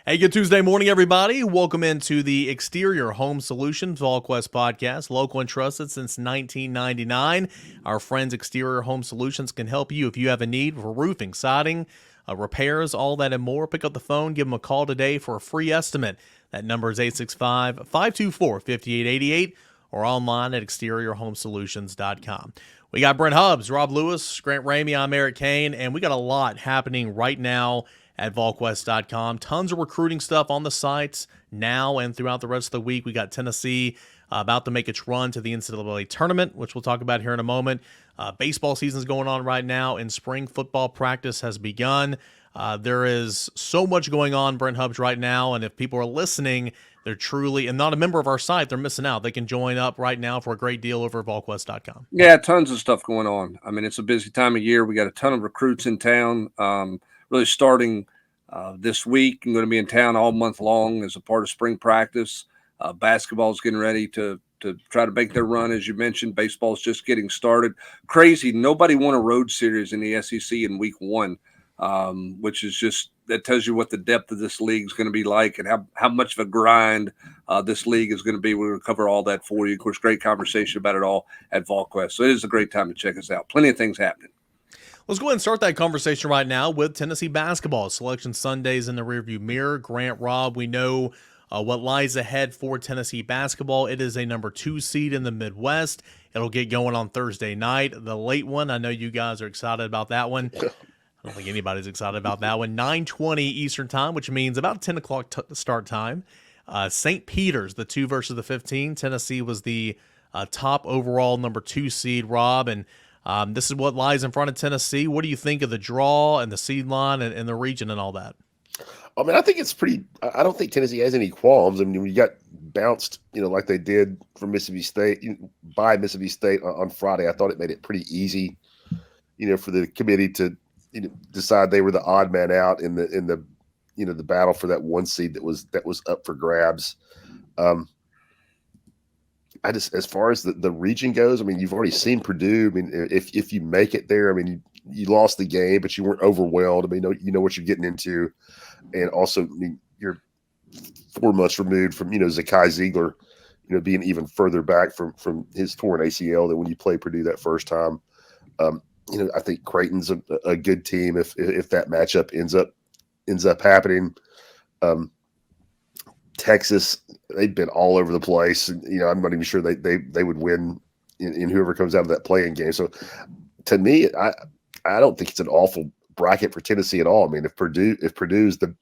Hey, good Tuesday morning, everybody. Welcome into the Exterior Home Solutions Volquest podcast, local and trusted since 1999. Our friends Exterior Home Solutions can help you if you have a need for roofing, siding, repairs, all that and more. Pick up the phone, give them a call today for a free estimate. That number is 865-524-5888 or online at exteriorhomesolutions.com. We got Brent Hubbs, Rob Lewis, Grant Ramey, I'm Eric Kane, and we got a lot happening right now at Volquest.com. Tons of recruiting stuff on the sites now and throughout the rest of the week. We got Tennessee about to make its run to the NCAA Tournament, which we'll talk about here in a moment. Baseball season is going on right now, and spring football practice has begun. There is so much going on, Brent Hubbs, right now, and if people are listening, they're truly, and not a member of our site, they're missing out. They can join up right now for a great deal over at Volquest.com. Yeah, tons of stuff going on. I mean, it's a busy time of year. We got a ton of recruits in town. Really starting this week. I'm going to be in town all month long as a part of spring practice. Basketball is getting ready to try to make their run, as you mentioned. Baseball is just getting started. Crazy. Nobody won a road series in the SEC in week one, which is just that tells you what the depth of this league is going to be like and how much of a grind this league is going to be. We're going to cover all that for you. Of course, great conversation about it all at Volquest. So it is a great time to check us out. Plenty of things happening. Let's go ahead and start that conversation right now with Tennessee basketball. Selection Sundays in the rearview mirror. Grant, Rob, we know what lies ahead for Tennessee basketball. It is a number 2 seed in the Midwest. It'll get going on Thursday night. The late one, I know you guys are excited about that one. I don't think anybody's excited about that one. 9:20 Eastern time, which means about 10 o'clock start time. St. Peter's, the 2 versus the 15. Tennessee was the top overall number 2 seed, Rob, and this is what lies in front of Tennessee. What do you think of the draw and the seed line and the region and all that? I mean, I think it's pretty – I don't think Tennessee has any qualms. I mean, when you got bounced, like they did from Mississippi State, by Mississippi State on Friday, I thought it made it pretty easy, for the committee to decide they were the odd man out in the the battle for that 1 seed that was up for grabs. As far as the region goes, I mean, you've already seen Purdue. I mean, if you make it there, I mean, you lost the game, but you weren't overwhelmed. I mean, you know what you're getting into. And also, I mean, you're 4 months removed from, Zakai Ziegler, being even further back from his torn ACL than when you play Purdue that first time. I think Creighton's a good team if that matchup ends up happening. Texas, they've been all over the place. I'm not even sure they would win in whoever comes out of that playing game. So to me, I don't think it's an awful bracket for Tennessee at all. I mean, if Purdue's the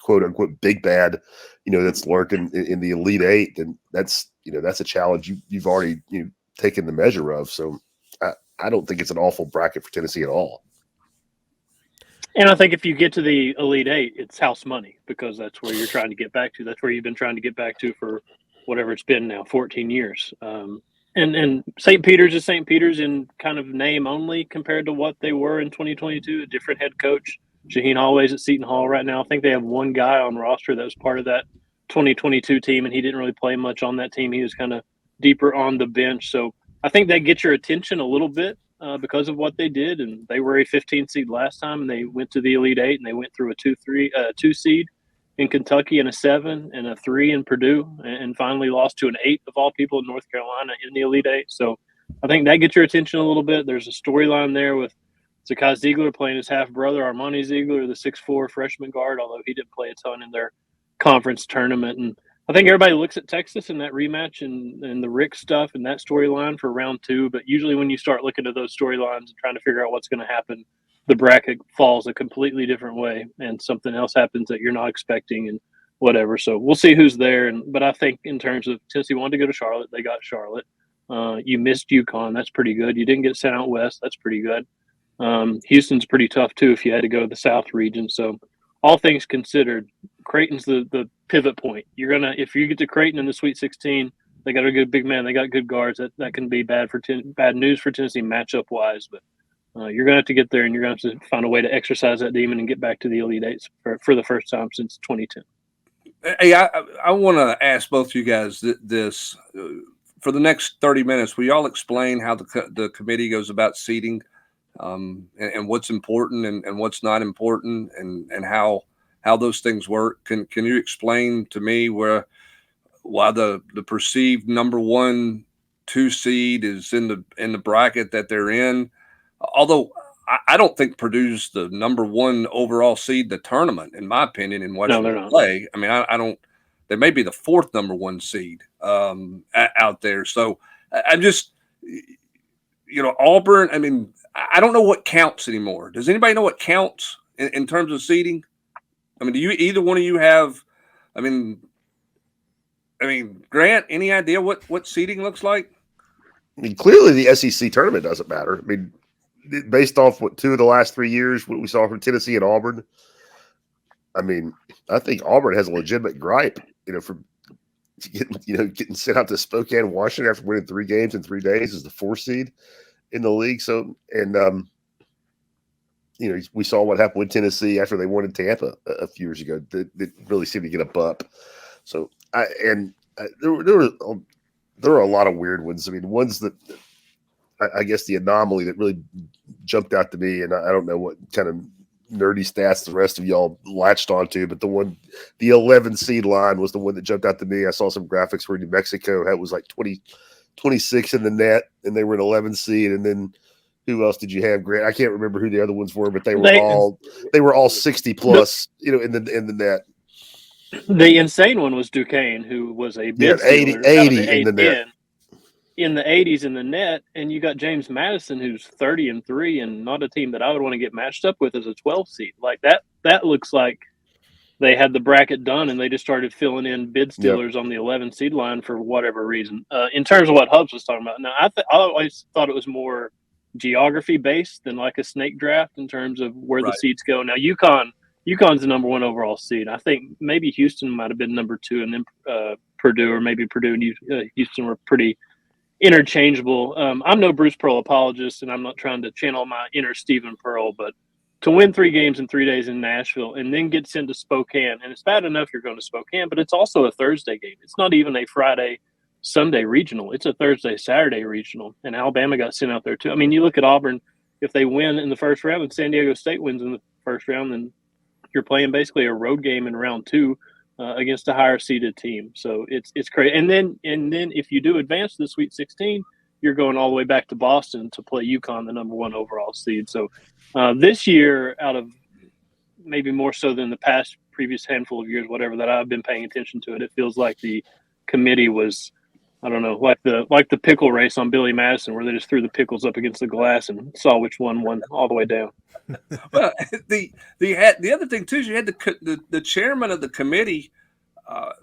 quote unquote big bad, that's lurking in the Elite Eight, then that's a challenge you've already taken the measure of. So I don't think it's an awful bracket for Tennessee at all. And I think if you get to the Elite Eight, it's house money because that's where you're trying to get back to. That's where you've been trying to get back to for whatever it's been now, 14 years. And St. Peter's is St. Peter's in kind of name only compared to what they were in 2022. A different head coach, Shaheen Holloway's at Seton Hall right now. I think they have one guy on roster that was part of that 2022 team, and he didn't really play much on that team. He was kind of deeper on the bench. So I think that gets your attention a little bit. Because of what they did, and they were a 15 seed last time, and they went to the Elite Eight, and they went through a 2 seed in Kentucky, and a 7 and a 3 in Purdue, and finally lost to an 8 of all people in North Carolina in the Elite Eight. So I think that gets your attention a little bit. There's a storyline there with Zakai Ziegler playing his half brother Armani Ziegler, the 6'4" freshman guard, although he didn't play a ton in their conference tournament. And I think everybody looks at Texas in that rematch and the Rick stuff and that storyline for round 2. But usually when you start looking at those storylines and trying to figure out what's going to happen, the bracket falls a completely different way and something else happens that you're not expecting and whatever. So we'll see who's there. But I think in terms of Tennessee wanted to go to Charlotte, they got Charlotte. You missed UConn. That's pretty good. You didn't get sent out west. That's pretty good. Houston's pretty tough too if you had to go to the South region. So all things considered, Creighton's the pivot point. If you get to Creighton in the Sweet 16, they got a good big man. They got good guards. That can be bad news for Tennessee matchup wise. But you're gonna have to get there, and you're gonna have to find a way to exercise that demon and get back to the Elite Eights for the first time since 2010. Hey, I want to ask both of you guys this for the next 30 minutes. Will y'all explain how the committee goes about seating, and what's important and what's not important, and how how those things work? Can you explain to me why the perceived number 1, 2 seed is in the bracket that they're in? Although I don't think Purdue's the number 1 overall seed in the tournament, in my opinion, in watching No, they're them not. play. I mean, I don't. They may be the 4th number 1 seed out there. So I'm just, Auburn. I mean, I don't know what counts anymore. Does anybody know what counts in terms of seeding? I mean, do you either one of you have? I mean, Grant, any idea what seeding looks like? I mean, clearly the SEC tournament doesn't matter. I mean, based off what 2 of the last 3 years, what we saw from Tennessee and Auburn, I mean, I think Auburn has a legitimate gripe, for getting sent out to Spokane, Washington after winning 3 games in 3 days as the 4th seed in the league. So, and we saw what happened with Tennessee after they won in Tampa a few years ago. They really seemed to get a bump. So, there were a lot of weird ones. I mean, ones that I guess the anomaly that really jumped out to me, and I don't know what kind of nerdy stats the rest of y'all latched onto, but the 11 seed line was the one that jumped out to me. I saw some graphics where New Mexico was like 26 in the net, and they were an 11 seed. And then who else did you have, Grant? I can't remember who the other ones were, but they were all 60 plus, in the net. The insane one was Duquesne, who was a bid 80 in the net. In the 80s in the net, and you got James Madison, who's 30-3, and not a team that I would want to get matched up with as a 12 seed. Like that looks like they had the bracket done and they just started filling in bid stealers on the 11 seed line for whatever reason. In terms of what Hubs was talking about, now I always thought it was more geography based than like a snake draft in terms of where the seeds go. Now UConn's the number 1 overall seed. I think maybe Houston might have been number 2, and then Purdue, or maybe Purdue and Houston were pretty interchangeable. I'm no Bruce Pearl apologist, and I'm not trying to channel my inner Stephen Pearl, but to win 3 games in 3 days in Nashville and then get sent to Spokane, and it's bad enough you're going to Spokane, but it's also a Thursday game. It's not even a Friday, Sunday regional. It's a Thursday, Saturday regional, and Alabama got sent out there too. I mean, you look at Auburn, if they win in the first round and San Diego State wins in the first round, then you're playing basically a road game in round 2 against a higher seeded team. So it's crazy. And then if you do advance to the Sweet 16, you're going all the way back to Boston to play UConn, the number 1 overall seed. So this year, out of maybe more so than the previous handful of years, whatever, that I've been paying attention to it feels like the committee was, I don't know, like the pickle race on Billy Madison, where they just threw the pickles up against the glass and saw which one won all the way down. Well, the other thing too is you had the chairman of the committee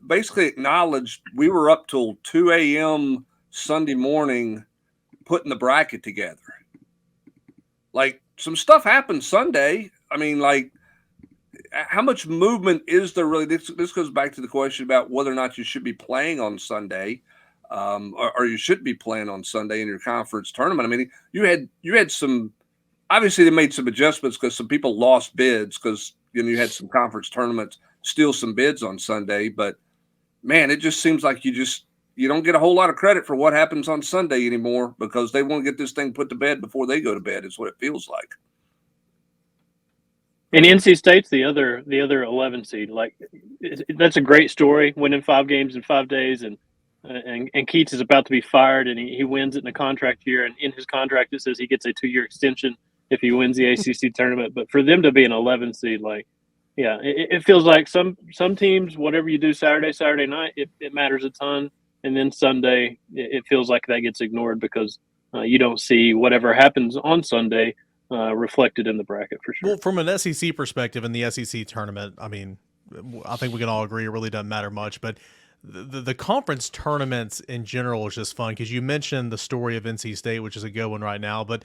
basically acknowledged we were up till 2 a.m. Sunday morning putting the bracket together. Like, some stuff happened Sunday. I mean, like, how much movement is there really? This goes back to the question about whether or not you should be playing on Sunday, or you should be playing on Sunday in your conference tournament. I mean, you had some. Obviously, they made some adjustments because some people lost bids because you had some conference tournaments steal some bids on Sunday. But man, it just seems like you don't get a whole lot of credit for what happens on Sunday anymore because they want to get this thing put to bed before they go to bed. Is what it feels like. And NC State's the other 11 seed. Like, that's a great story, winning 5 games in 5 days, and Keats is about to be fired, and he wins it in a contract year. And in his contract, it says he gets a 2-year extension if he wins the ACC tournament. But for them to be an 11 seed, like, yeah, it feels like some teams, whatever you do Saturday night, it matters a ton. And then Sunday, it feels like that gets ignored because you don't see whatever happens on Sunday reflected in the bracket for sure. Well, from an SEC perspective in the SEC tournament, I mean, I think we can all agree it really doesn't matter much. But the conference tournaments in general is just fun because you mentioned the story of NC State, which is a good one right now. But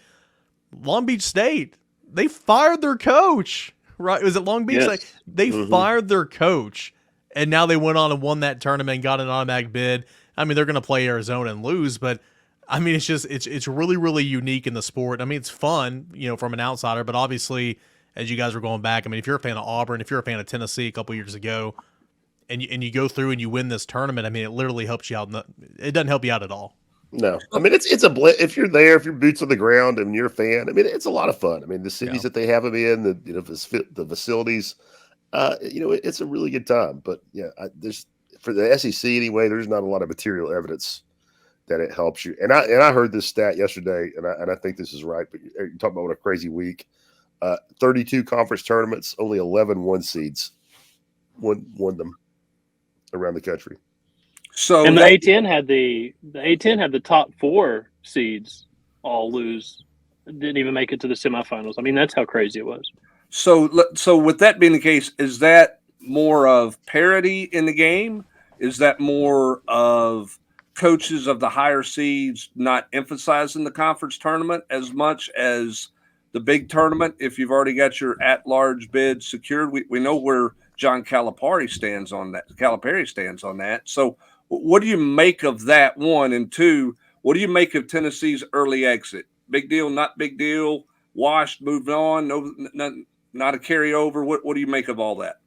Long Beach State, they fired their coach, right? Was it Long Beach? Yes. Like, they fired their coach, and now they went on and won that tournament and got an automatic bid. I mean, they're going to play Arizona and lose, but I mean, it's really, really unique in the sport. I mean, it's fun, from an outsider, but obviously, as you guys were going back, I mean, if you're a fan of Auburn, if you're a fan of Tennessee a couple years ago, and you go through and you win this tournament, I mean, it literally helps you out. It doesn't help you out at all. No, I mean, it's a if you're there, if your boots on the ground and you're a fan, I mean, it's a lot of fun. I mean, the cities that they have them in, the facilities, It's a really good time. But yeah, there's for the SEC anyway. There's not a lot of material evidence that it helps you. And I heard this stat yesterday, and I think this is right. But you're talking about what a crazy week. 32 conference tournaments, only 11 one seeds won them around the country. So and the A10 had the top 4 seeds all lose, didn't even make it to the semifinals. I mean, that's how crazy it was. So with that being the case, is that more of parity in the game? Is that more of coaches of the higher seeds not emphasizing the conference tournament as much as the big tournament? If you've already got your at-large bid secured, we know where John Calipari stands on that. So what do you make of that, one? And two, what do you make of Tennessee's early exit? Big deal, not big deal, washed, moved on, no, not a carryover? What do you make of all that?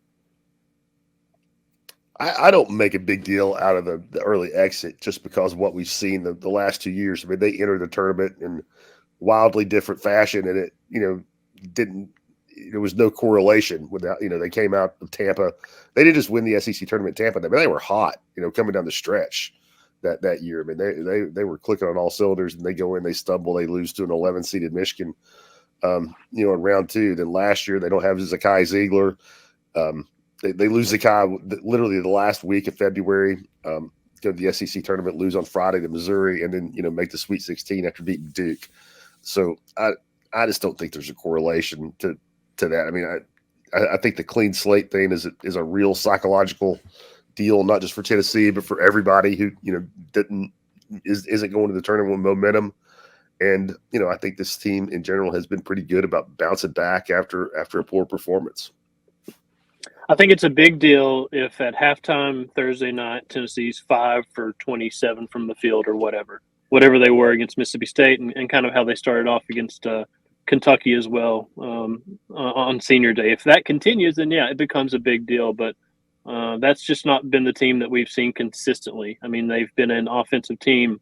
I don't make a big deal out of the early exit just because of what we've seen the last 2 years. I mean, they entered the tournament in wildly different fashion, and there was no correlation with that. They came out of Tampa. They didn't just win the SEC tournament in Tampa. I mean, they were hot, coming down the stretch that year. I mean, they were clicking on all cylinders, and they go in, they stumble, they lose to an 11-seeded Michigan, in round 2. Then last year, they don't have Zakai Ziegler. They lose Zakai literally the last week of February. Go to the SEC tournament, lose on Friday to Missouri, and then make the Sweet 16 after beating Duke. So I just don't think there's a correlation to that. I mean, I think the clean slate thing is a real psychological deal, not just for Tennessee, but for everybody who isn't going to the tournament with momentum. And I think this team in general has been pretty good about bouncing back after a poor performance. I think it's a big deal if at halftime Thursday night Tennessee's 5 for 27 from the field or whatever they were against Mississippi State, and kind of how they started off against Kentucky as well on senior day. If that continues, then yeah, it becomes a big deal. But that's just not been the team that we've seen consistently. I mean, they've been an offensive team,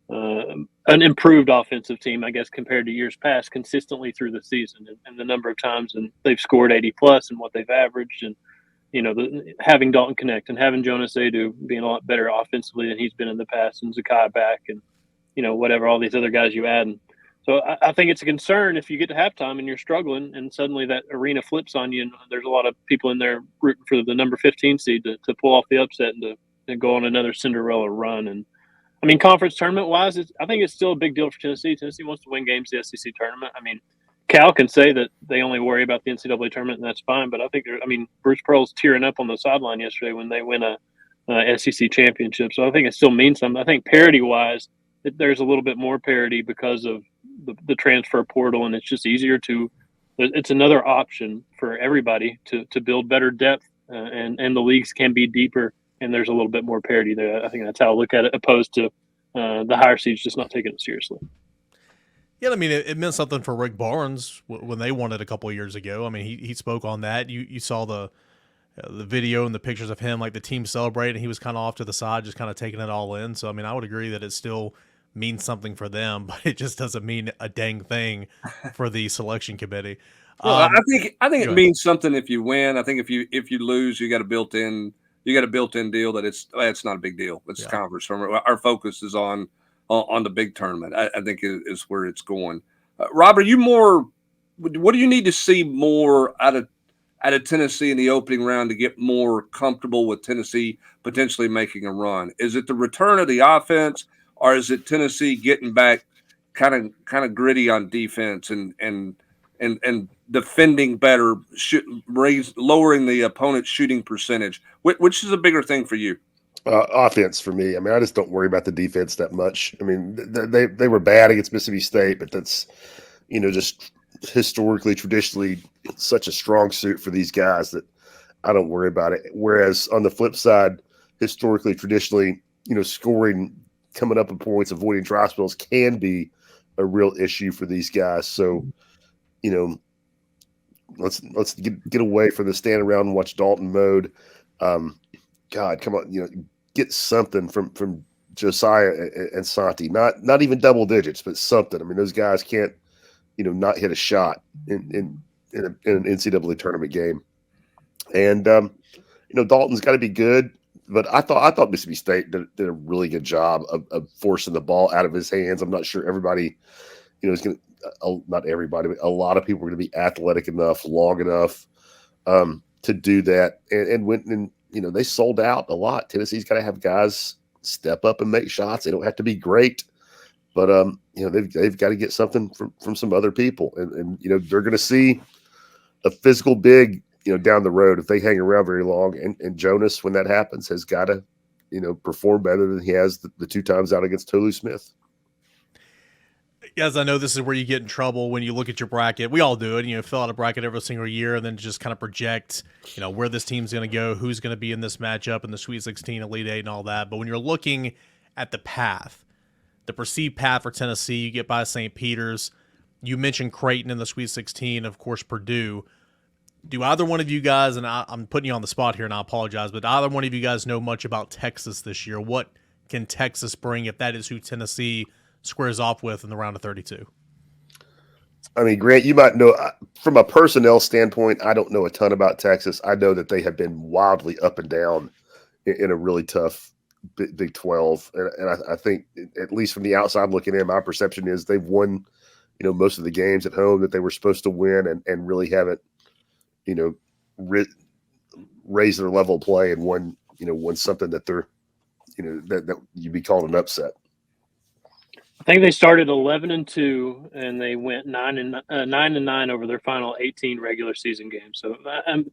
an improved offensive team, I guess, compared to years past, consistently through the season, and the number of times and they've scored 80 plus and what they've averaged, and having Dalton connect and having Jonas Adu being a lot better offensively than he's been in the past, and Zakai back, and whatever, all these other guys you add. And so I think it's a concern if you get to halftime and you're struggling and suddenly that arena flips on you, and there's a lot of people in there rooting for the number 15 seed to pull off the upset and to go on another Cinderella run. And I mean, conference tournament wise, I think it's still a big deal for Tennessee. Tennessee wants to win games in the SEC tournament. I mean, Cal can say that they only worry about the NCAA tournament, and that's fine. But I think Bruce Pearl's tearing up on the sideline yesterday when they win a SEC championship. So I think it still means something. I think parity wise, there's a little bit more parity because of the transfer portal, and it's just easier it's another option for everybody to build better depth, and the leagues can be deeper, and there's a little bit more parity there. I think that's how I look at it, opposed to the higher seeds just not taking it seriously. Yeah, I mean, it meant something for Rick Barnes when they won it a couple of years ago. I mean, he spoke on that. You saw the video and the pictures of him, like the team celebrating. He was kind of off to the side, just kind of taking it all in. So, I mean, I would agree that it still means something for them, but it just doesn't mean a dang thing for the selection committee. Well, I think it means something if you win. I think if you lose, you got a built-in deal that it's not a big deal. It's conference tournament. Our focus is on the big tournament. I think is where it's going. Rob, are you more? What do you need to see more out of Tennessee in the opening round to get more comfortable with Tennessee potentially making a run? Is it the return of the offense, or is it Tennessee getting back kind of gritty on defense and defending better, lowering the opponent's shooting percentage? Which is a bigger thing for you? Offense for me. I mean, I just don't worry about the defense that much. I mean, they were bad against Mississippi State, but that's just historically, traditionally, such a strong suit for these guys that I don't worry about it. Whereas on the flip side, historically, traditionally, scoring, coming up in points, avoiding dry spells can be a real issue for these guys. So, let's get away from the stand around and watch Dalton mode. God, come on, get something from Josiah and Santi. Not even double digits, but something. I mean, those guys can't, not hit a shot in an NCAA tournament game. And Dalton's got to be good, but I thought Mississippi State did a really good job of forcing the ball out of his hands. I'm not sure everybody, is going to, not everybody, but a lot of people are going to be athletic enough, long enough to do that. And went and they sold out a lot. Tennessee's got to have guys step up and make shots. They don't have to be great, but they've got to get something from some other people, and they're going to see a physical big down the road if they hang around very long. And Jonas, when that happens, has got to perform better than he has the 2 times out against Tolu Smith. Yes, I know this is where you get in trouble when you look at your bracket. We all do it. Fill out a bracket every single year and then just kind of project, where this team's going to go, who's going to be in this matchup in the Sweet 16, Elite 8, and all that. But when you're looking at the path, the perceived path for Tennessee, you get by St. Peter's. You mentioned Creighton in the Sweet 16, of course, Purdue. Do either one of you guys, and I'm putting you on the spot here and I apologize, but either one of you guys know much about Texas this year? What can Texas bring if that is who Tennessee squares off with in the round of 32? I mean, Grant, you might know from a personnel standpoint, I don't know a ton about Texas. I know that they have been wildly up and down in a really tough Big 12. And I think, at least from the outside looking in, my perception is they've won, most of the games at home that they were supposed to win and really haven't, raised their level of play and won something that they're, that you'd be called an upset. I think they started 11-2 and they went 9-9 over their final 18 regular season games. So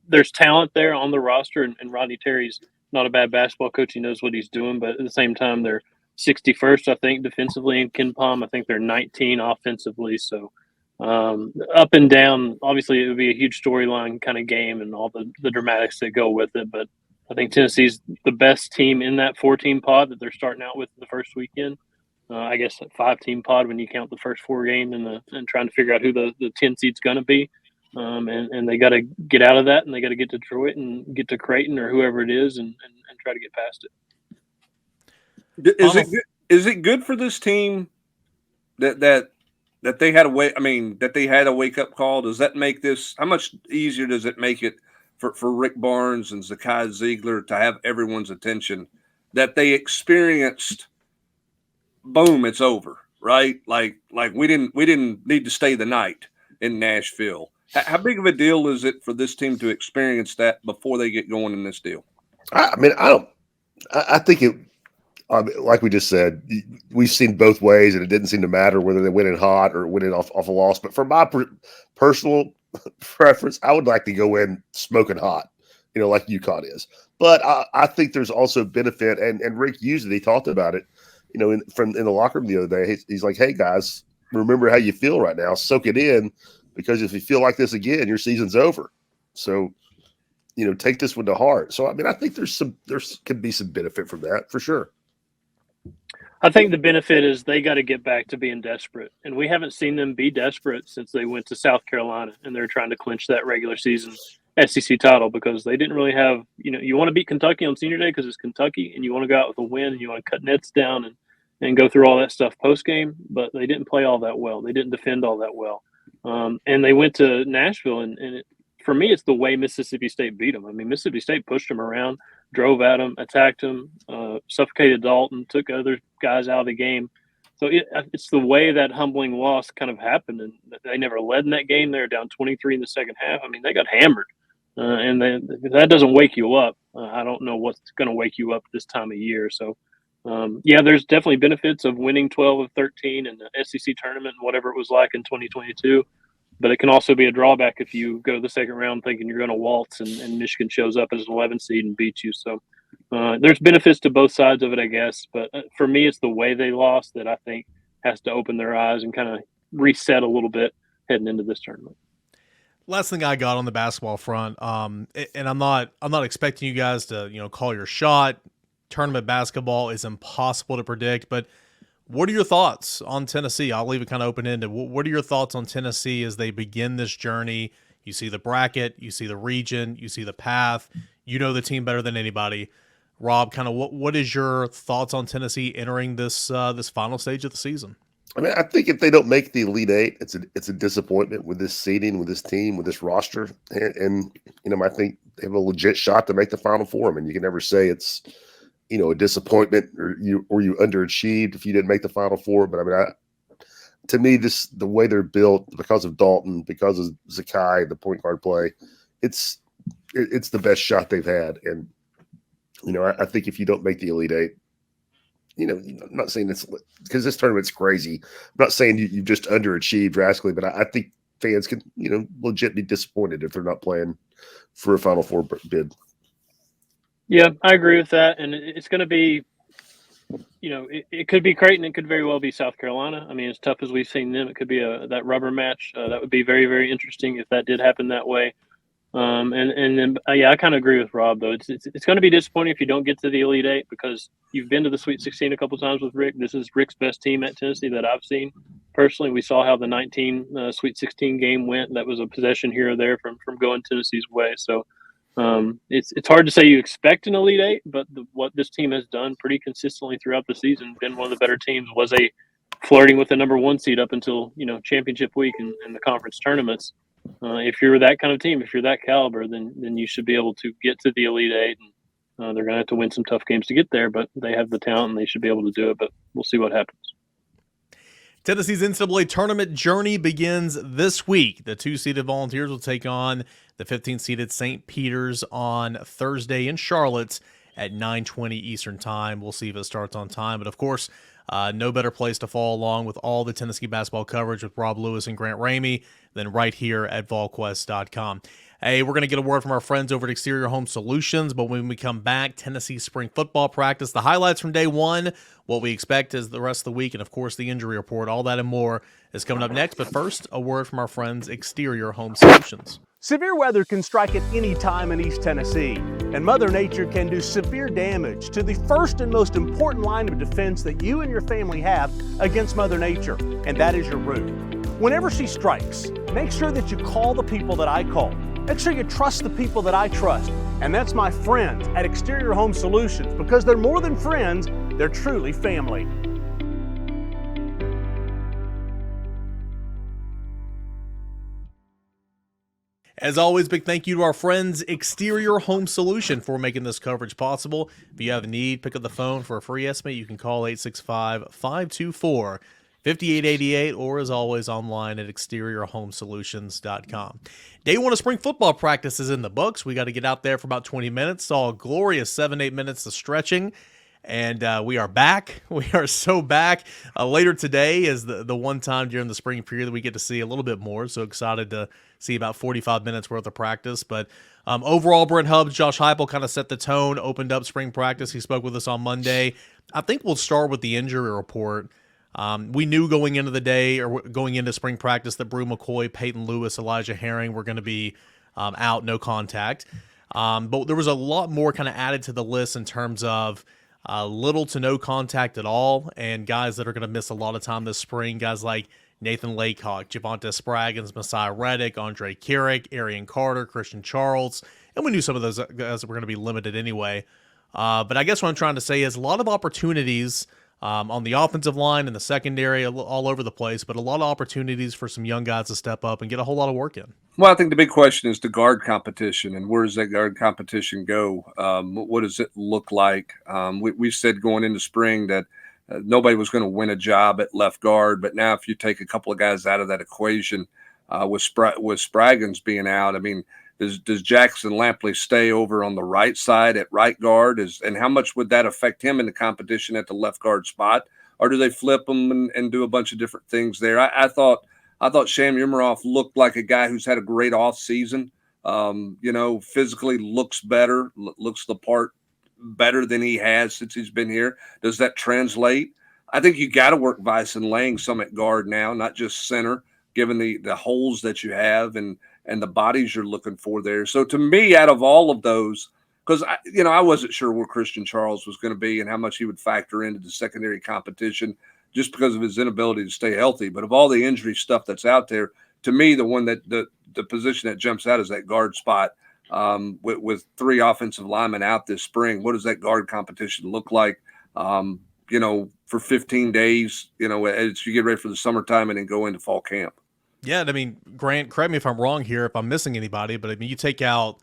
there's talent there on the roster, and Rodney Terry's not a bad basketball coach. He knows what he's doing, but at the same time, they're 61st, I think, defensively in KenPom. I think they're 19 offensively. So up and down. Obviously, it would be a huge storyline kind of game and all the dramatics that go with it. But I think Tennessee's the best team in that 4-team pod that they're starting out with the first weekend. I guess a 5-team pod when you count the first 4 games and trying to figure out who the 10 seed's going to be. And they got to get out of that, and they got to get to Detroit and get to Creighton or whoever it is and try to get past it. Is it good for this team that they had that they had a wake up call? Does that make this, how much easier does it make it for Rick Barnes and Zakai Ziegler to have everyone's attention that they experienced? Boom, it's over, right? Like we didn't need to stay the night in Nashville. How big of a deal is it for this team to experience that before they get going in this deal? I think it, like we just said, we've seen both ways, and it didn't seem to matter whether they went in hot or went in off a loss. But for my personal preference, I would like to go in smoking hot, like UConn is. But I think there's also benefit, and Rick used it. He talked about it. In the locker room the other day, he's like, "Hey guys, remember how you feel right now. Soak it in, because if you feel like this again, your season's over. So, take this one to heart." So, I think there could be some benefit from that for sure. I think the benefit is they got to get back to being desperate, and we haven't seen them be desperate since they went to South Carolina and they're trying to clinch that regular season SEC title, because they didn't really have, you want to beat Kentucky on Senior Day because it's Kentucky, and you want to go out with a win, and you want to cut nets down and go through all that stuff post game, but they didn't play all that well. They didn't defend all that well, and they went to Nashville, and for me, it's the way Mississippi State beat them. Mississippi State pushed them around, drove at them, attacked them, suffocated Dalton, took other guys out of the game. So it's the way that humbling loss kind of happened, and they never led in that game. They were down 23 in the second half. They got hammered. And that doesn't wake you up. I don't know what's going to wake you up this time of year. So, there's definitely benefits of winning 12 of 13 in the SEC tournament and whatever it was like in 2022. But it can also be a drawback if you go to the second round thinking you're going to waltz and Michigan shows up as an 11 seed and beats you. So there's benefits to both sides of it, I guess. But for me, it's the way they lost that I think has to open their eyes and kind of reset a little bit heading into this tournament. Last thing I got on the basketball front, and I'm not expecting you guys to call your shot. Tournament basketball is impossible to predict, but what are your thoughts on Tennessee? I'll leave it kind of open-ended. What are your thoughts on Tennessee as they begin this journey? You see the bracket, you see the region, you see the path. You know the team better than anybody. Rob, kind of what is your thoughts on Tennessee entering this final stage of the season? I think if they don't make the Elite Eight, it's a disappointment with this seeding, with this team, with this roster. And I think they have a legit shot to make the Final Four. I mean, you can never say it's, a disappointment or you underachieved if you didn't make the Final Four. But I mean, to me, the way they're built, because of Dalton, because of Zakai, the point guard play, it's the best shot they've had. And I think if you don't make the Elite Eight, I'm not saying it's because this tournament's crazy. I'm not saying you just underachieved drastically, but I think fans can, legit be disappointed if they're not playing for a Final Four bid. Yeah, I agree with that. And it's going to be, it could be Creighton. It could very well be South Carolina. I mean, as tough as we've seen them, it could be that rubber match. That would be very, very interesting if that did happen that way. And then I kind of agree with Rob, though. It's going to be disappointing if you don't get to the Elite Eight, because you've been to the Sweet 16 a couple times with Rick. This is Rick's best team at Tennessee that I've seen personally. We saw how the 19 Sweet 16 game went. That was a possession here or there from going Tennessee's way. So it's hard to say you expect an Elite Eight, but what this team has done pretty consistently throughout the season, been one of the better teams, was flirting with the number 1 seed up until championship week and the conference tournaments. If you're that kind of team, if you're that caliber, then you should be able to get to the Elite Eight. And they're going to have to win some tough games to get there, but they have the talent and they should be able to do it. But we'll see what happens. Tennessee's NCAA tournament journey begins this week. The 2-seeded Volunteers will take on the 15-seeded St. Peter's on Thursday in Charlotte at 9:20 Eastern Time. We'll see if it starts on time. But, of course, no better place to follow along with all the Tennessee basketball coverage with Rob Lewis and Grant Ramey than right here at Volquest.com. Hey, we're going to get a word from our friends over at Exterior Home Solutions, but when we come back, Tennessee spring football practice, the highlights from day one, what we expect as the rest of the week, and, of course, the injury report, all that and more is coming up next. But first, a word from our friends Exterior Home Solutions. Severe weather can strike at any time in East Tennessee, and Mother Nature can do severe damage to the first and most important line of defense that you and your family have against Mother Nature, and that is your roof. Whenever she strikes, make sure that you call the people that I call. Make sure you trust the people that I trust, and that's my friends at Exterior Home Solutions, because they're more than friends, they're truly family. As always, big thank you to our friends Exterior Home Solution for making this coverage possible. If you have a need, pick up the phone for a free estimate. You can call 865-524-5888, or as always, online at exteriorhomesolutions.com. Day one of spring football practice is in the books. We got to get out there for about 20 minutes. Saw a glorious 7-8 minutes of stretching. And we are back. We are so back. Later today is the one time during the spring period that we get to see a little bit more. So excited to see about 45 minutes worth of practice. But overall, Brent Hubbs, Josh Heupel kind of set the tone, opened up spring practice. He spoke with us on Monday. I think we'll start with the injury report. We knew going into the day or going into spring practice that Brew McCoy, Peyton Lewis, Elijah Herring were going to be out, no contact. But there was a lot more kind of added to the list in terms of little to no contact at all, and guys that are going to miss a lot of time this spring, guys like Nathan Laycock, Javonte Spraggins, Messiah Reddick, Andre Carrick, Arian Carter, Christian Charles, and we knew some of those guys were going to be limited anyway. But I guess what I'm trying to say is a lot of opportunities on the offensive line and the secondary all over the place, but a lot of opportunities for some young guys to step up and get a whole lot of work in. Well, I think the big question is the guard competition, and where does that guard competition go? What does it look like? We said going into spring that nobody was going to win a job at left guard, but now if you take a couple of guys out of that equation, with Spraggins being out, I mean, does Jackson Lampley stay over on the right side at right guard? And how much would that affect him in the competition at the left guard spot? Or do they flip him and do a bunch of different things there? I thought Sham Umarov looked like a guy who's had a great off season. Physically looks better, looks the part better than he has since he's been here. Does that translate? I think you got to work Weiss and Lang some at guard now, not just center, given the holes that you have and the bodies you're looking for there. So to me, out of all of those, because I wasn't sure where Christian Charles was going to be and how much he would factor into the secondary competition just because of his inability to stay healthy. But of all the injury stuff that's out there, to me, the one that the position that jumps out is that guard spot. With 3 offensive linemen out this spring, what does that guard competition look like? For 15 days, as you get ready for the summertime and then go into fall camp. Yeah, I mean, Grant, correct me if I'm wrong here, if I'm missing anybody, but I mean, you take out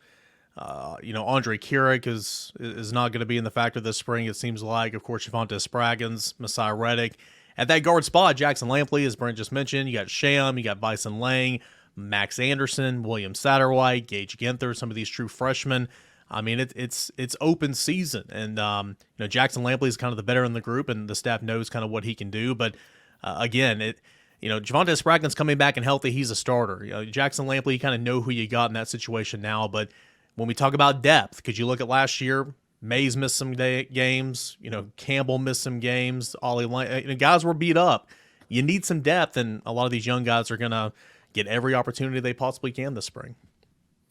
Andre Keurig is not going to be in the factor this spring, it seems like. Of course, Javonte Spraggins, Messiah Reddick. At that guard spot, Jackson Lampley, as Brent just mentioned, you got Sham, you got Bison Lang, Max Anderson, William Satterwhite, Gage Ginther, some of these true freshmen. I mean, it's open season, and Jackson Lampley is kind of the better in the group, and the staff knows kind of what he can do. But again, Javonte Spraggins coming back and healthy, he's a starter. Jackson Lampley, you kind of know who you got in that situation now. But when we talk about depth, could you look at last year? Mays missed some games. Campbell missed some games. Guys were beat up. You need some depth, and a lot of these young guys are going to get every opportunity they possibly can this spring.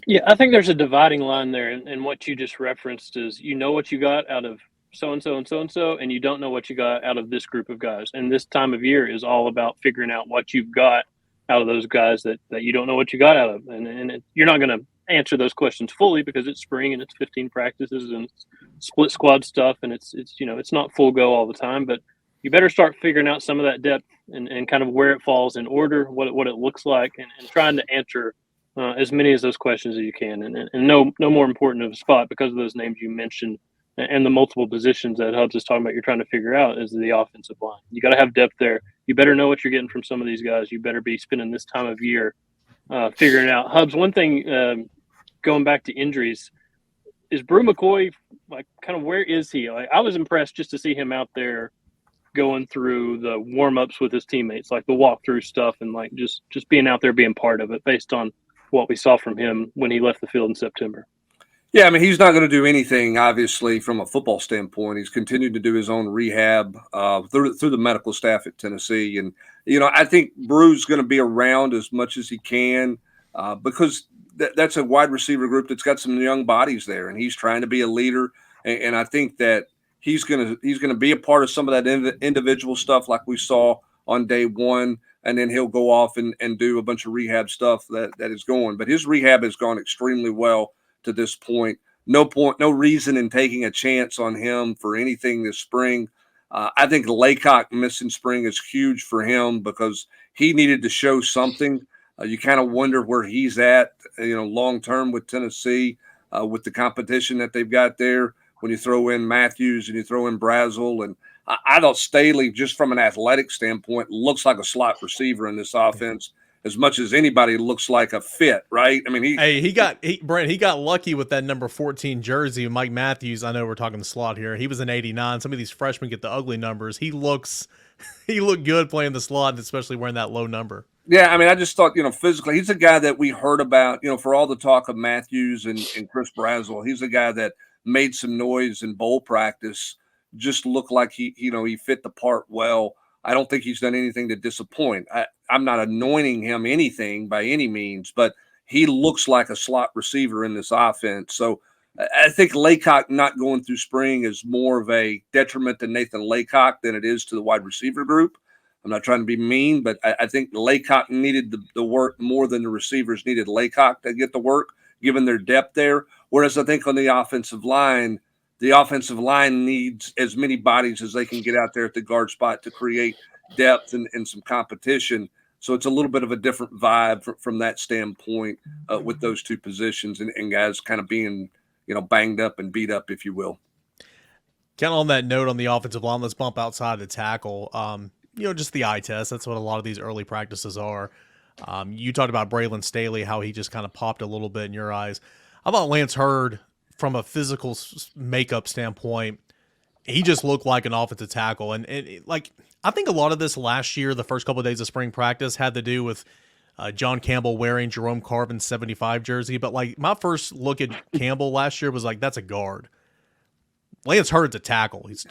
Yeah, I think there's a dividing line there, and what you just referenced is what you got out of so-and-so and so-and-so, and you don't know what you got out of this group of guys. And this time of year is all about figuring out what you've got out of those guys that you don't know what you got out of. And you're not going to answer those questions fully because it's spring and it's 15 practices and it's split squad stuff, and it's not full go all the time. But you better start figuring out some of that depth and kind of where it falls in order, what it looks like, and trying to answer as many of those questions as you can, and no more important of a spot because of those names you mentioned and the multiple positions that Hubs is talking about. You're trying to figure out is the offensive line. You got to have depth there. You better know what you're getting from some of these guys. You better be spending this time of year figuring out. Hubs, one thing going back to injuries is Brew McCoy. Like, kind of where is he? Like, I was impressed just to see him out there going through the warm-ups with his teammates, like the walkthrough stuff, and like just being out there, being part of it based on what we saw from him when he left the field in September. Yeah, I mean, he's not going to do anything, obviously, from a football standpoint. He's continued to do his own rehab through the medical staff at Tennessee. And, I think Brew's going to be around as much as he can because that's a wide receiver group that's got some young bodies there, and he's trying to be a leader. And I think that he's going to be a part of some of that individual stuff like we saw on day one, and then he'll go off and do a bunch of rehab stuff that is going. But his rehab has gone extremely well to this point. No reason in taking a chance on him for anything this spring. I think Laycock missing spring is huge for him because he needed to show something. You kind of wonder where he's at, long term with Tennessee, with the competition that they've got there. When you throw in Matthews and you throw in Brazel, and I thought Staley, just from an athletic standpoint, looks like a slot receiver in this offense as much as anybody looks like a fit, right? I mean, he got lucky with that number 14 jersey. Mike Matthews, I know we're talking the slot here. He was an 89. Some of these freshmen get the ugly numbers. He looked good playing the slot, especially wearing that low number. Yeah, I mean, I just thought, physically, he's a guy that we heard about, for all the talk of Matthews and Chris Brazel. He's a guy that made some noise in bowl practice, just looked like he fit the part well. I don't think he's done anything to disappoint. I'm not anointing him anything by any means, but he looks like a slot receiver in this offense. So I think Laycock not going through spring is more of a detriment to Nathan Laycock than it is to the wide receiver group. I'm not trying to be mean, but I think Laycock needed the work more than the receivers needed Laycock to get the work, given their depth there. Whereas I think on the offensive line needs as many bodies as they can get out there at the guard spot to create depth and some competition. So it's a little bit of a different vibe from that standpoint with those two positions and guys kind of being, banged up and beat up, if you will. Kind of on that note on the offensive line, let's bump outside the tackle. Just the eye test. That's what a lot of these early practices are. You talked about Braylon Staley, how he just kind of popped a little bit in your eyes. I thought Lance Hurd, from a physical makeup standpoint, he just looked like an offensive tackle. And I think a lot of this last year, the first couple of days of spring practice, had to do with John Campbell wearing Jerome Carvin's 75 jersey. But my first look at Campbell last year was like, that's a guard. Lance Hurd's a tackle. He's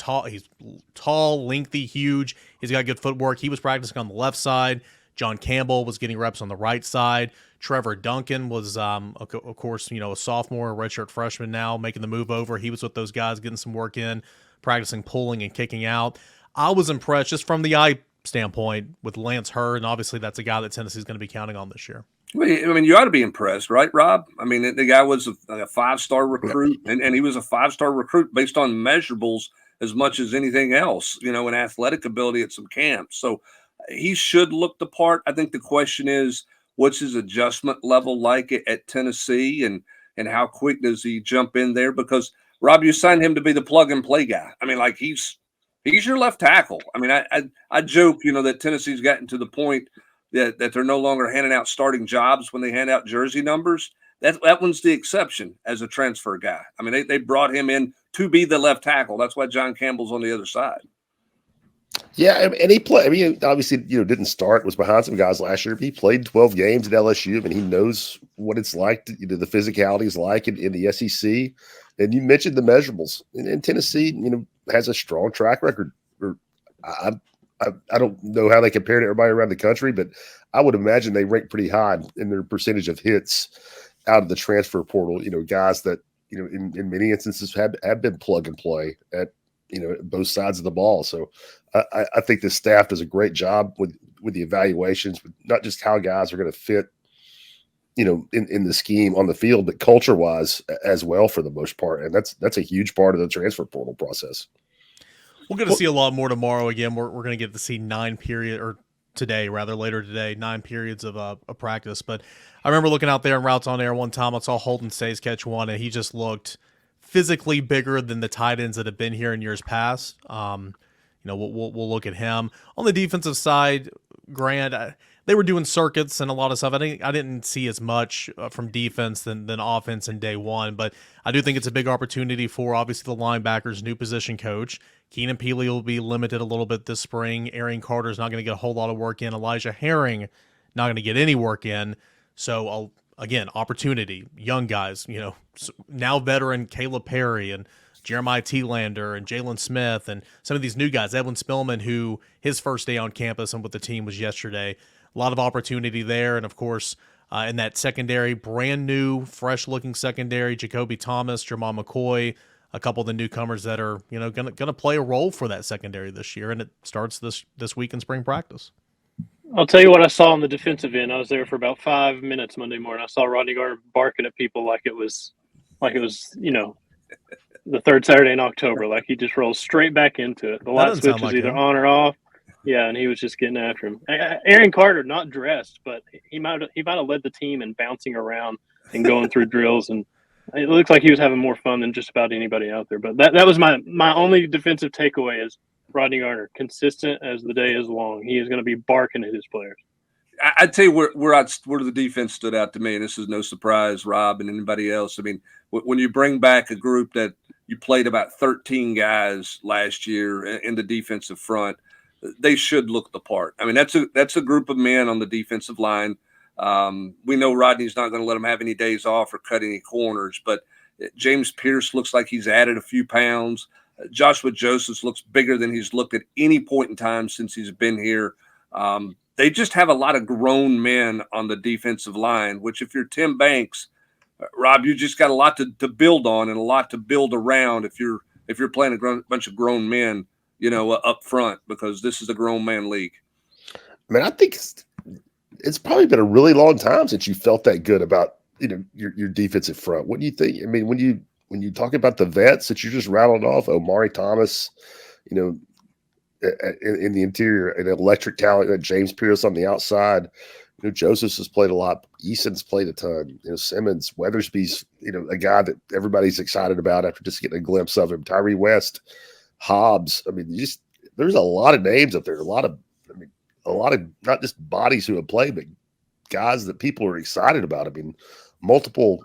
tall, lengthy, huge. He's got good footwork. He was practicing on the left side. John Campbell was getting reps on the right side. Trevor Duncan was, of course, a sophomore, redshirt freshman now, making the move over. He was with those guys, getting some work in, practicing pulling and kicking out. I was impressed just from the eye standpoint with Lance Hurd, and obviously that's a guy that Tennessee's going to be counting on this year. I mean, you ought to be impressed, right, Rob? I mean, the guy was a five-star recruit, and he was a five-star recruit based on measurables as much as anything else, in athletic ability at some camps. So he should look the part. I think the question is, what's his adjustment level like at Tennessee? And, and how quick does he jump in there? Because Rob, you signed him to be the plug and play guy. I mean, like he's your left tackle. I mean, I joke, that Tennessee's gotten to the point that they're no longer handing out starting jobs when they hand out jersey numbers. That one's the exception as a transfer guy. I mean, they brought him in to be the left tackle. That's why John Campbell's on the other side. Yeah, and he played. I mean, obviously, didn't start. Was behind some guys last year. But he played 12 games at LSU. I mean, he knows what it's like. The physicality is like in the SEC. And you mentioned the measurables. And Tennessee, has a strong track record. I don't know how they compare to everybody around the country, but I would imagine they rank pretty high in their percentage of hits out of the transfer portal. Guys that in many instances have been plug and play at both sides of the ball. So I think the staff does a great job with the evaluations, with not just how guys are going to fit, in the scheme on the field, but culture wise as well for the most part. And that's a huge part of the transfer portal process. We're going to see a lot more tomorrow. Again, we're going to get to see later today, 9 periods of practice. But I remember looking out there in Routes on Air one time. I saw Holton Stays catch one, and he just looked physically bigger than the tight ends that have been here in years past. We'll look at him. On the defensive side, Grant, they were doing circuits and a lot of stuff. I didn't see as much from defense than offense in day one, but I do think it's a big opportunity for, obviously, the linebackers, new position coach. Keenan Peely will be limited a little bit this spring. Arian Carter's not going to get a whole lot of work in. Elijah Herring not going to get any work in. So, again, opportunity. Young guys, now veteran Caleb Perry and Jeremiah T-Lander and Jalen Smith and some of these new guys, Edwin Spillman, who his first day on campus and with the team was yesterday. A lot of opportunity there. And, of course, in that secondary, brand new, fresh-looking secondary, Jacoby Thomas, Jermon McCoy, a couple of the newcomers that are, going to play a role for that secondary this year. And it starts this week in spring practice. I'll tell you what I saw on the defensive end. I was there for about 5 minutes Monday morning. I saw Rodney Garner barking at people like it was, the third Saturday in October. Like he just rolls straight back into it. The light switch was either on or off. Yeah, and he was just getting after him. Aaron Carter, not dressed, but he might have led the team in bouncing around and going through drills, and it looks like he was having more fun than just about anybody out there. But that was my only defensive takeaway is Rodney Garner, consistent as the day is long. He is going to be barking at his players. I'd tell you where the defense stood out to me, and this is no surprise, Rob, and anybody else. I mean, when you bring back a group that you played about 13 guys last year in the defensive front, they should look the part. I mean, that's a group of men on the defensive line. We know Rodney's not going to let them have any days off or cut any corners, but James Pierce looks like he's added a few pounds. Joshua Josephs looks bigger than he's looked at any point in time since he's been here. They just have a lot of grown men on the defensive line, which if you're Tim Banks, Rob, you just got a lot to build on and a lot to build around if you're playing a bunch of grown men, up front, because this is a grown man league. I mean, I think it's probably been a really long time since you felt that good about, your defensive front. What do you think? I mean, when you talk about the vets that you just rattled off, Omari Thomas, in the interior, an electric talent, James Pierce on the outside, Josephs has played a lot. Eason's played a ton. Simmons, Weathersby's, a guy that everybody's excited about after just getting a glimpse of him. Tyree West, Hobbs. I mean, there's a lot of names up there. A lot of not just bodies who have played, but guys that people are excited about. I mean, multiple,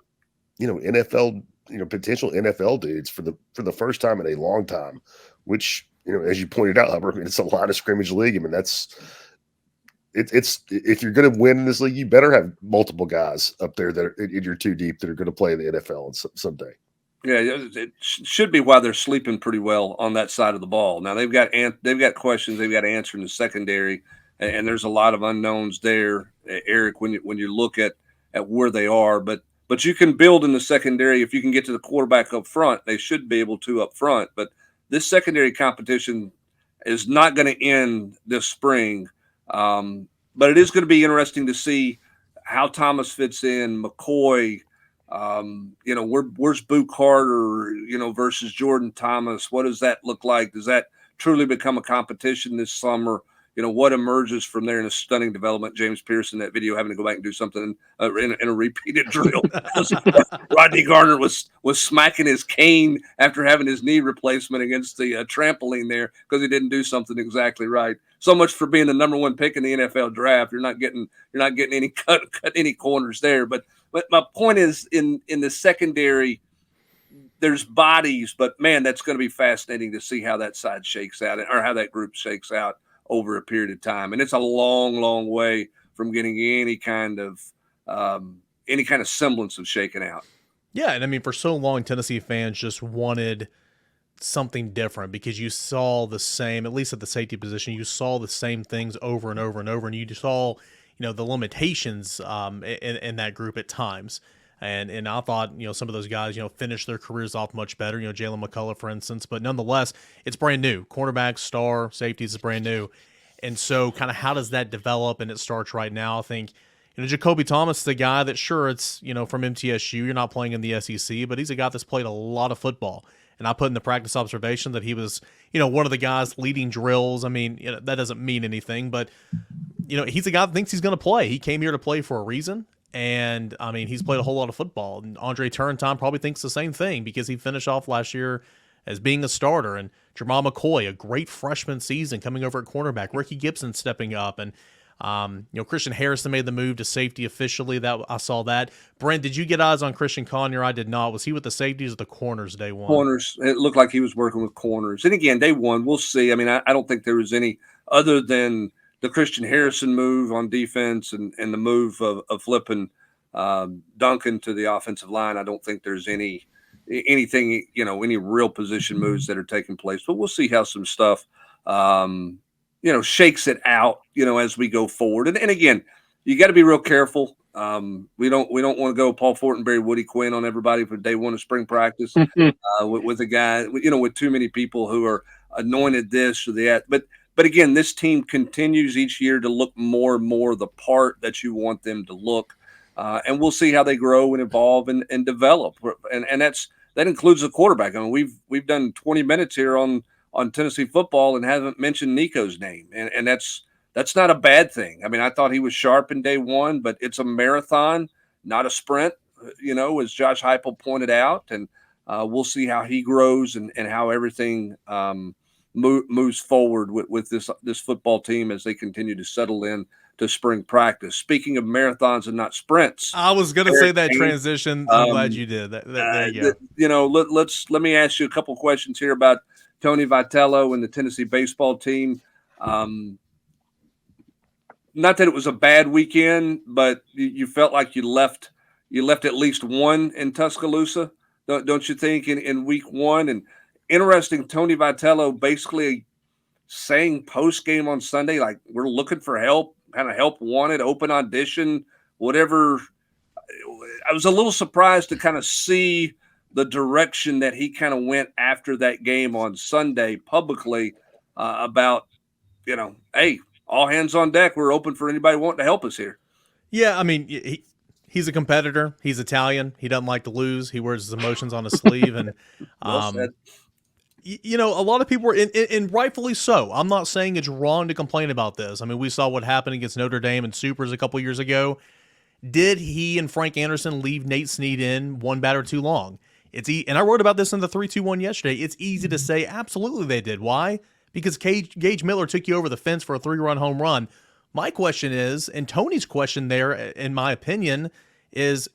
NFL, potential NFL dudes for the first time in a long time, which, as you pointed out, Hubbard, I mean, it's a line of scrimmage league. I mean, it's if you're going to win in this league, you better have multiple guys up there that are in your two deep that are going to play in the NFL someday. Yeah, it should be why they're sleeping pretty well on that side of the ball. Now they've got questions they've got to answer in the secondary, and there's a lot of unknowns there, Eric. When you look at where they are, but you can build in the secondary if you can get to the quarterback up front. They should be able to up front, but this secondary competition is not going to end this spring. But it is going to be interesting to see how Thomas fits in, McCoy. Where's Boo Carter, versus Jordan Thomas? What does that look like? Does that truly become a competition this summer? what emerges from there in a stunning development. James Pearson, that video, having to go back and do something in a repeated drill. Rodney Garner was smacking his cane after having his knee replacement against the trampoline there because he didn't do something exactly right. So much for being the number 1 pick in the NFL draft. You're not getting any cut any corners there. But my point is, in the secondary, there's bodies, but man, that's going to be fascinating to see how that side shakes out, or how that group shakes out over a period of time. And it's a long, long way from getting any kind of semblance of shaking out. Yeah, and I mean, for so long, Tennessee fans just wanted something different because you saw the same, at least at the safety position, you saw the same things over and over and over, and you saw, the limitations in that group at times. And I thought, some of those guys, finished their careers off much better, Jalen McCullough, for instance. But nonetheless, it's brand new. Cornerback, star, safeties is brand new. And so kind of how does that develop? And it starts right now. I think, Jacoby Thomas is a guy that, sure, it's, from MTSU. You're not playing in the SEC, but he's a guy that's played a lot of football. And I put in the practice observation that he was, one of the guys leading drills. I mean, that doesn't mean anything, but, he's a guy that thinks he's going to play. He came here to play for a reason. And, I mean, he's played a whole lot of football. And Andre Turrentine probably thinks the same thing because he finished off last year as being a starter. And Jamal McCoy, a great freshman season coming over at cornerback. Ricky Gibson stepping up. And, Christian Harrison made the move to safety officially. That I saw that. Brent, did you get eyes on Christian Conyer? I did not. Was he with the safeties or the corners day one? Corners. It looked like he was working with corners. And again, day one, we'll see. I mean, I don't think there was any other than the Christian Harrison move on defense and the move of flipping Duncan to the offensive line. I don't think there's anything, any real position moves that are taking place. But we'll see how some stuff, shakes it out, as we go forward. And again, you got to be real careful. We don't want to go Paul Fortenberry, Woody Quinn on everybody for day one of spring practice with a guy, with too many people who are anointed this or that. But again, this team continues each year to look more and more the part that you want them to look. And we'll see how they grow and evolve and develop. And that includes the quarterback. I mean, we've done 20 minutes here on Tennessee football and haven't mentioned Nico's name. And that's not a bad thing. I mean, I thought he was sharp in day one, but it's a marathon, not a sprint, as Josh Heupel pointed out. And we'll see how he grows and how everything moves forward with this football team as they continue to settle in to spring practice. Speaking of marathons and not sprints, I was going to say that transition. I'm glad you did. There you go. Let me ask you a couple questions here about Tony Vitello and the Tennessee baseball team. Not that it was a bad weekend, but you felt like you left at least one in Tuscaloosa, don't you think, in week one? And interesting, Tony Vitello basically saying post-game on Sunday, like, we're looking for help, kind of help wanted, open audition, whatever. I was a little surprised to kind of see the direction that he kind of went after that game on Sunday publicly about, hey, all hands on deck. We're open for anybody wanting to help us here. Yeah, I mean, he's a competitor. He's Italian. He doesn't like to lose. He wears his emotions on his sleeve. And well said. A lot of people were, and rightfully so. I'm not saying it's wrong to complain about this. I mean, we saw what happened against Notre Dame and Supers a couple years ago. Did he and Frank Anderson leave Nate Snead in one batter too long? And I wrote about this in the 3-2-1 yesterday. It's easy to say absolutely they did. Why? Because Gage Miller took you over the fence for a 3-run home run. My question is, and Tony's question there, in my opinion, is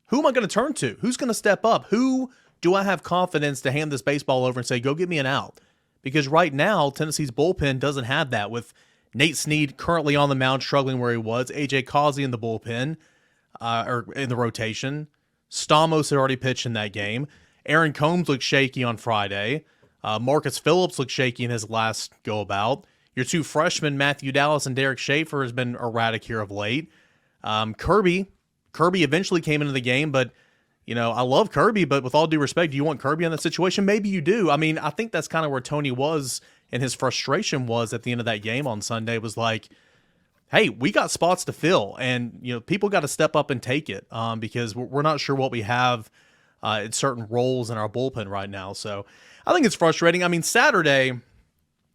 who am I going to turn to? Who's going to step up? Who do I have confidence to hand this baseball over and say, go get me an out? Because right now, Tennessee's bullpen doesn't have that, with Nate Snead currently on the mound struggling where he was, A.J. Causey in the bullpen, or in the rotation. Stamos had already pitched in that game. Aaron Combs looked shaky on Friday. Marcus Phillips looked shaky in his last go-about. Your two freshmen, Matthew Dallas and Derek Schaefer, has been erratic here of late. Kirby eventually came into the game, but, I love Kirby, but with all due respect, do you want Kirby in that situation? Maybe you do. I mean, I think that's kind of where Tony was, and his frustration was at the end of that game on Sunday, was like, hey, we got spots to fill, and people got to step up and take it, because we're not sure what we have in certain roles in our bullpen right now. So I think it's frustrating. I mean, Saturday,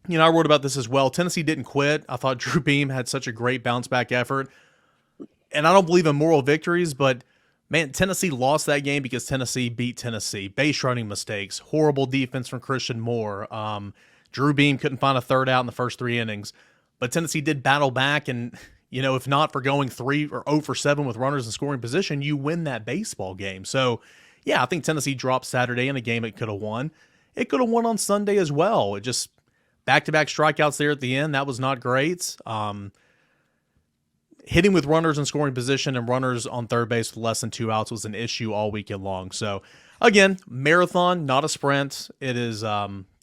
I wrote about this as well. Tennessee didn't quit. I thought Drew Beam had such a great bounce back effort. And I don't believe in moral victories, but man, Tennessee lost that game because Tennessee beat Tennessee. Base running mistakes, horrible defense from Christian Moore. Drew Beam couldn't find a third out in the first 3 innings. But Tennessee did battle back, and if not for going 3 or 0 for 7 with runners in scoring position, you win that baseball game. So, yeah, I think Tennessee dropped Saturday in a game it could have won. It could have won on Sunday as well. It just back-to-back strikeouts there at the end. That was not great. Hitting with runners in scoring position and runners on third base with less than 2 outs was an issue all weekend long. So, again, marathon, not a sprint. It is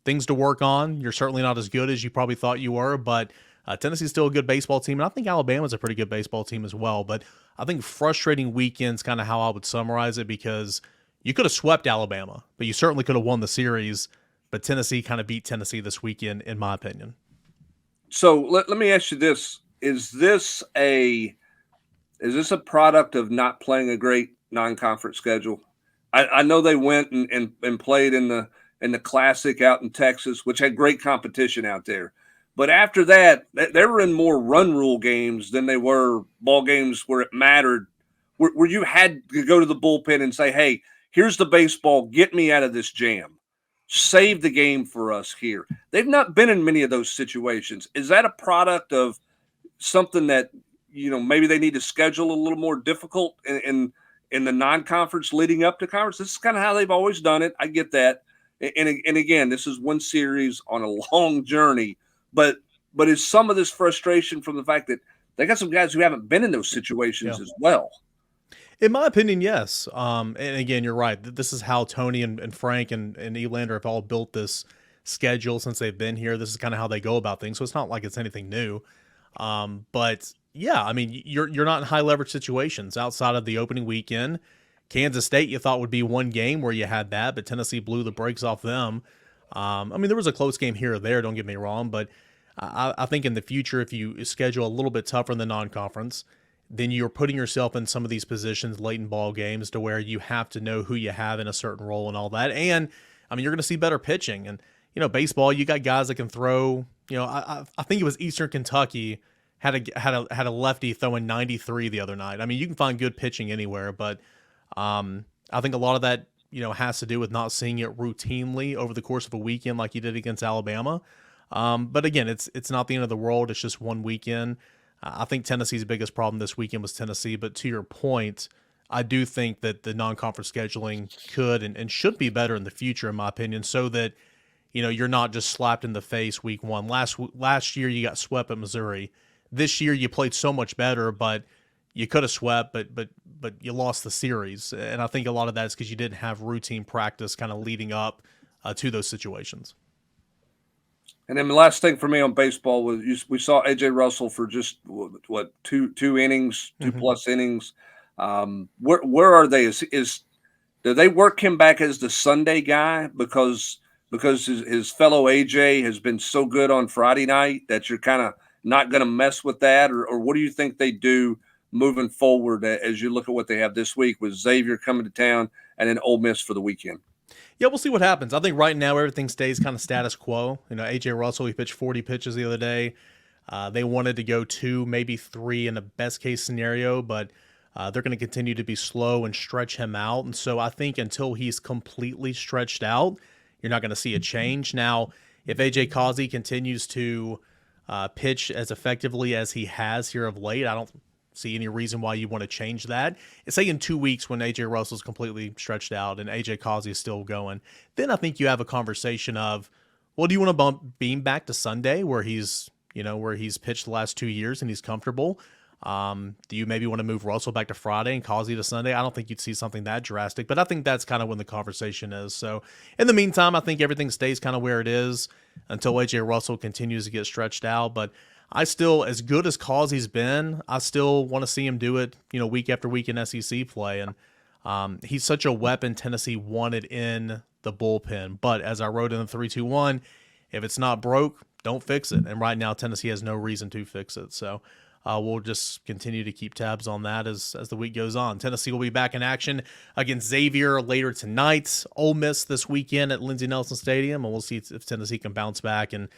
things to work on. You're certainly not as good as you probably thought you were, but Tennessee's still a good baseball team, and I think Alabama's a pretty good baseball team as well. But I think frustrating weekend's kind of how I would summarize it, because you could have swept Alabama, but you certainly could have won the series. But Tennessee kind of beat Tennessee this weekend, in my opinion. So let me ask you this. Is this a product of not playing a great non-conference schedule? I know they went and played in the Classic out in Texas, which had great competition out there. But after that, they were in more run rule games than they were ball games where it mattered, where you had to go to the bullpen and say, hey, here's the baseball, get me out of this jam. Save the game for us here. They've not been in many of those situations. Is that a product of something that, maybe they need to schedule a little more difficult in the non-conference leading up to conference? This is kind of how they've always done it. I get that. And again, this is one series on a long journey. But is some of this frustration from the fact that they got some guys who haven't been in those situations as well? In my opinion, yes. And again, you're right. This is how Tony and Frank and Elander have all built this schedule since they've been here. This is kind of how they go about things. So it's not like it's anything new. But yeah, I mean, you're not in high leverage situations outside of the opening weekend. Kansas State, you thought would be one game where you had that, but Tennessee blew the brakes off them. I mean, there was a close game here or there, don't get me wrong, but I think in the future, if you schedule a little bit tougher in the non-conference, then you're putting yourself in some of these positions late in ball games to where you have to know who you have in a certain role and all that. And, I mean, you're going to see better pitching. And, baseball, you got guys that can throw, I think it was Eastern Kentucky had a lefty throwing 93 the other night. I mean, you can find good pitching anywhere, but I think a lot of that, has to do with not seeing it routinely over the course of a weekend like you did against Alabama. But again, it's not the end of the world. It's just one weekend. I think Tennessee's biggest problem this weekend was Tennessee. But to your point, I do think that the non-conference scheduling could and should be better in the future, in my opinion, so that, you're not just slapped in the face week one. Last year, you got swept at Missouri. This year, you played so much better, but you could have swept, but you lost the series. And I think a lot of that is because you didn't have routine practice kind of leading up to those situations. And then the last thing for me on baseball was we saw A.J. Russell for just two innings, 2+ innings. Where are they? Do they work him back as the Sunday guy because his fellow A.J. has been so good on Friday night that you're kind of not going to mess with that, or what do you think they do moving forward as you look at what they have this week with Xavier coming to town and then Ole Miss for the weekend? Yeah, we'll see what happens. I think right now everything stays kind of status quo. A.J. Russell, he pitched 40 pitches the other day. They wanted to go 2, maybe 3 in a best-case scenario, but they're going to continue to be slow and stretch him out. And so I think until he's completely stretched out, you're not going to see a change. Now, if A.J. Causey continues to pitch as effectively as he has here of late, I don't see any reason why you want to change that. Say in 2 weeks when A.J. Russell's completely stretched out and A.J. Causey is still going, then I think you have a conversation of, well, do you want to bump Beam back to Sunday where he's pitched the last 2 years and he's comfortable? Do you maybe want to move Russell back to Friday and Causey to Sunday? I don't think you'd see something that drastic, but I think that's kind of when the conversation is. So in the meantime, I think everything stays kind of where it is until A.J. Russell continues to get stretched out. But I still, as good as Causey's been, I still want to see him do it, week after week in SEC play. And he's such a weapon Tennessee wanted in the bullpen. But as I wrote in the 3-2-1, if it's not broke, don't fix it. And right now, Tennessee has no reason to fix it. So we'll just continue to keep tabs on that as the week goes on. Tennessee will be back in action against Xavier later tonight. Ole Miss this weekend at Lindsey Nelson Stadium, and we'll see if Tennessee can bounce back and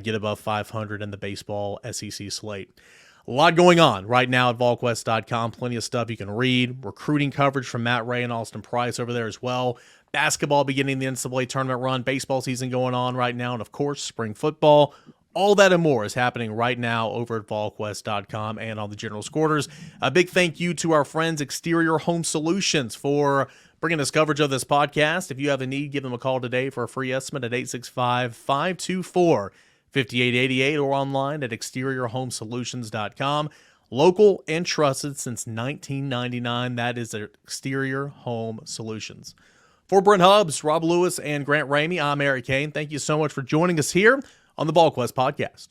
get above 500 in the baseball SEC slate. A lot going on right now at Volquest.com. Plenty of stuff you can read. Recruiting coverage from Matt Ray and Austin Price over there as well. Basketball beginning the NCAA tournament run. Baseball season going on right now. And, of course, spring football. All that and more is happening right now over at Volquest.com and on the General's Quarters. A big thank you to our friends Exterior Home Solutions for bringing us coverage of this podcast. If you have a need, give them a call today for a free estimate at 865-524-5888 or online at exteriorhomesolutions.com. Local and trusted since 1999. That is Exterior Home Solutions. For Brent Hubbs, Rob Lewis, and Grant Ramey, I'm Eric Kane. Thank you so much for joining us here on the Volquest Podcast.